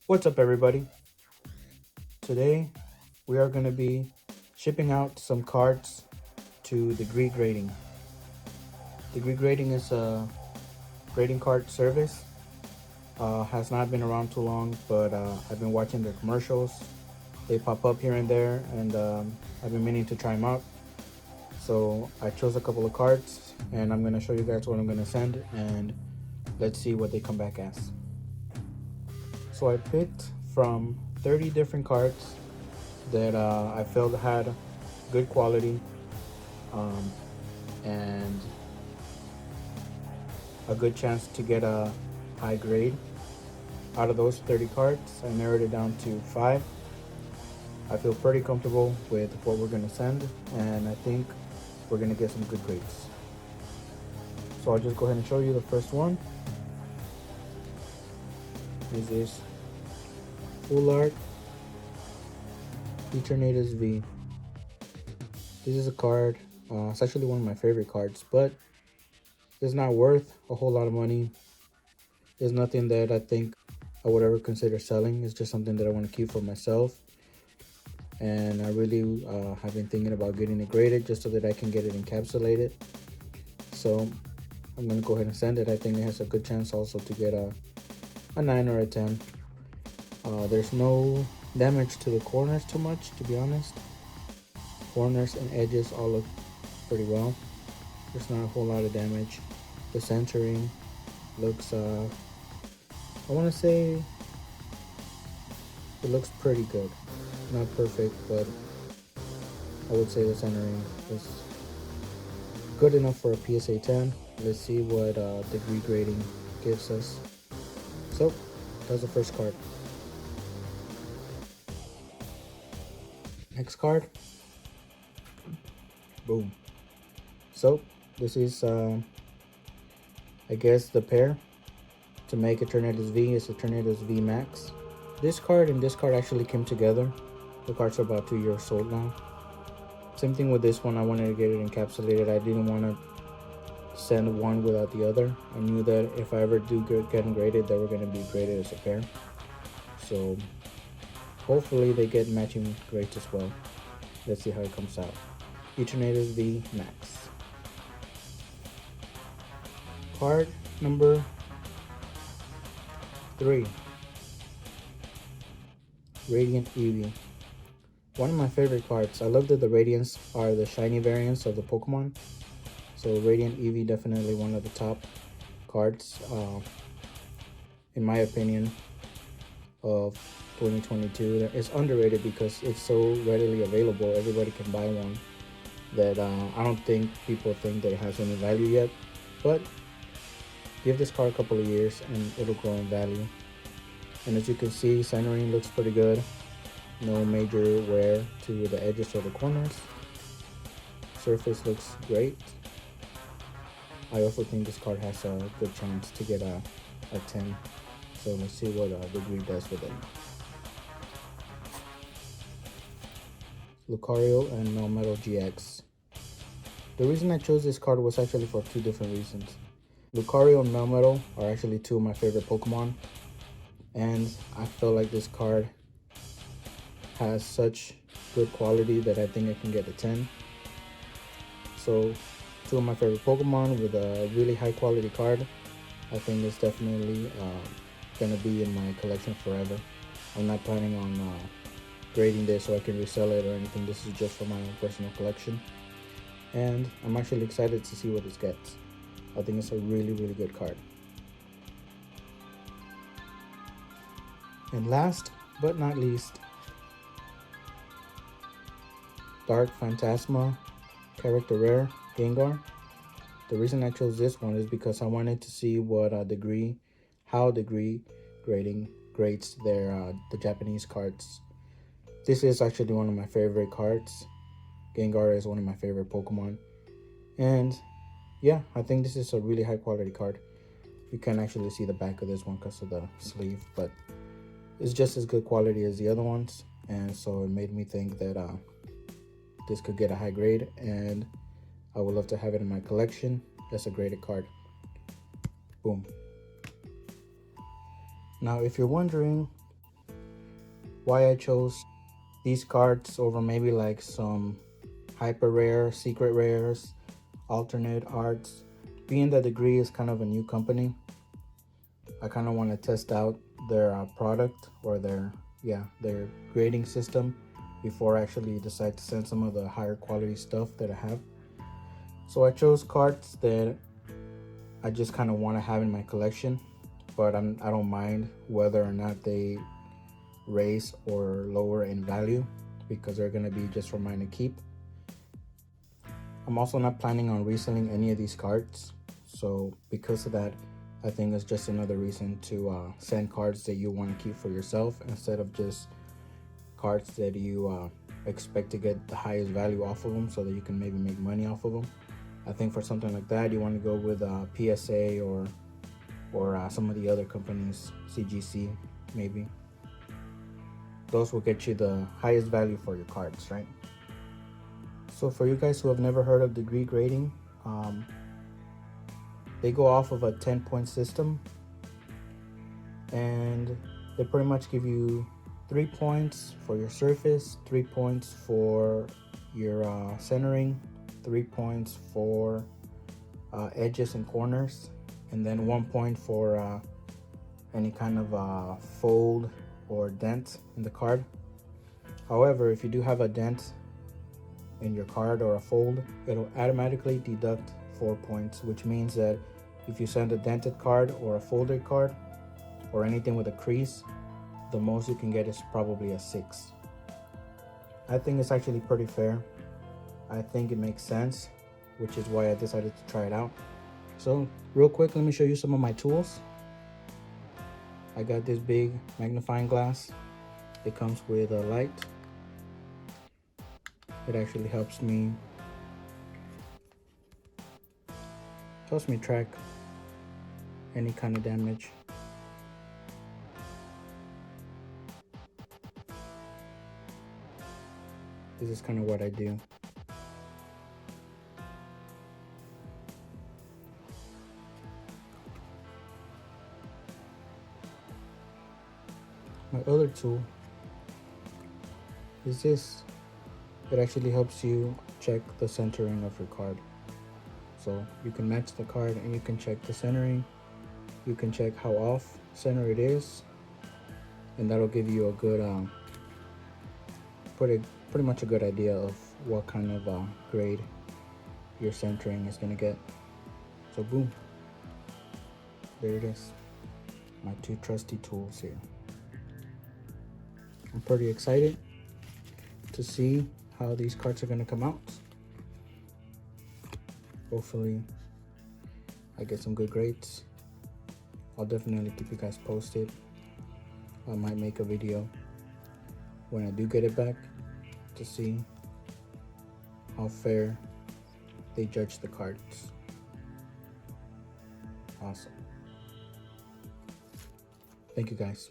What's up, everybody? Today we are going to be shipping out some cards to Degree Grading. Degree Grading is a grading card service. Has not been around too long, but I've been watching their commercials. They pop up here and there, and I've been meaning to try them out. So I chose a couple of cards, and I'm going to show you guys what I'm going to send, and let's see what they come back as. So I picked from 30 different cards that I felt had good quality um, and a good chance to get a high grade. Out of those 30 cards, I narrowed it down to 5. I feel pretty comfortable with what we're going to send, and I think we're going to get some good grades. So I'll just go ahead and show you the first one. This is Full Art Eternatus V. This is a card. It's actually one of my favorite cards, but it's not worth a whole lot of money. It's nothing that I think I would ever consider selling. It's just something that I want to keep for myself. And I really have been thinking about getting it graded just so that I can get it encapsulated. So I'm going to go ahead and send it. I think it has a good chance also to get a 9 or a 10. There's no damage to the corners too much, to be honest. Corners and edges all look pretty well. There's not a whole lot of damage. The centering looks, I want to say it looks pretty good. Not perfect, but I would say the centering is good enough for a PSA 10. Let's see what degree grading gives us. So that's the first card. Next card. Boom. So this is I guess the pair to make Eternatus V is Eternatus V Max. This card and this card actually came together. The cards are about 2 years old now. Same thing with this one. I wanted to get it encapsulated. I didn't want to send one without the other. I knew that if I ever do get them graded, they were going to be graded as a pair. So hopefully they get matching grades as well. Let's see how it comes out. Eternatus V Max. Card number 3. Radiant Eevee. One of my favorite cards. I love that the Radiants are the shiny variants of the Pokemon. So Radiant Eevee definitely one of the top cards, in my opinion, of 2022. It's underrated because it's so readily available. Everybody can buy one. That I don't think people think that it has any value yet. But give this card a couple of years and it'll grow in value. And as you can see, centering looks pretty good. No major wear to the edges or the corners. Surface looks great. I also think this card has a good chance to get a 10. So let's see what Degree does with it. Lucario and Melmetal GX. The reason I chose this card was actually for 2 different reasons. Lucario and Melmetal are actually 2 of my favorite Pokemon. And I feel like this card has such good quality that I think I can get a 10. So 2 of my favorite Pokemon with a really high quality card. I think it's definitely gonna be in my collection forever. I'm not planning on grading this so I can resell it or anything. This is just for my own personal collection. And I'm actually excited to see what this gets. I think it's a really good card. And last but not least, Dark Phantasma Character Rare Gengar. The reason I chose this one is because I wanted to see what how Degree Grading grades the Japanese cards. This is actually one of my favorite cards. Gengar is one of my favorite Pokemon. And yeah, I think this is a really high quality card. You can actually see the back of this one because of the sleeve, but it's just as good quality as the other ones. And so it made me think that this could get a high grade, and I would love to have it in my collection. That's a graded card. Boom. Now, if you're wondering why I chose these cards over maybe like some hyper rare, secret rares, alternate arts. Being that Degree is kind of a new company, I kind of want to test out their product or their grading system before I actually decide to send some of the higher quality stuff that I have. So I chose cards that I just kind of want to have in my collection, but I don't mind whether or not they raise or lower in value because they're going to be just for mine to keep. I'm also not planning on reselling any of these cards, so because of that, I think it's just another reason to send cards that you want to keep for yourself instead of just cards that you expect to get the highest value off of them so that you can maybe make money off of them. I think for something like that, you want to go with PSA or some of the other companies, CGC maybe. Those will get you the highest value for your cards, right? So for you guys who have never heard of Degree grading, they go off of a 10-point system, and they pretty much give you 3 points for your surface, 3 points for your centering, 3 points for edges and corners, and then 1 point for any kind of fold or dent in the card. However, if you do have a dent in your card or a fold, it'll automatically deduct 4 points, which means that if you send a dented card or a folded card or anything with a crease, the most you can get is probably a 6. I think it's actually pretty fair. I think it makes sense, which is why I decided to try it out. So real quick, let me show you some of my tools. I got this big magnifying glass. It comes with a light. It actually helps me track any kind of damage. This is kind of what I do. My other tool is this. It actually helps you check the centering of your card. So you can match the card and you can check the centering. You can check how off center it is, and that'll give you a good, pretty much a good idea of what kind of grade your centering is gonna get. So boom, there it is. My 2 trusty tools here. I'm pretty excited to see how these cards are gonna come out. Hopefully I get some good grades. I'll definitely keep you guys posted. I might make a video when I do get it back to see how fair they judge the cards. Awesome. Thank you guys.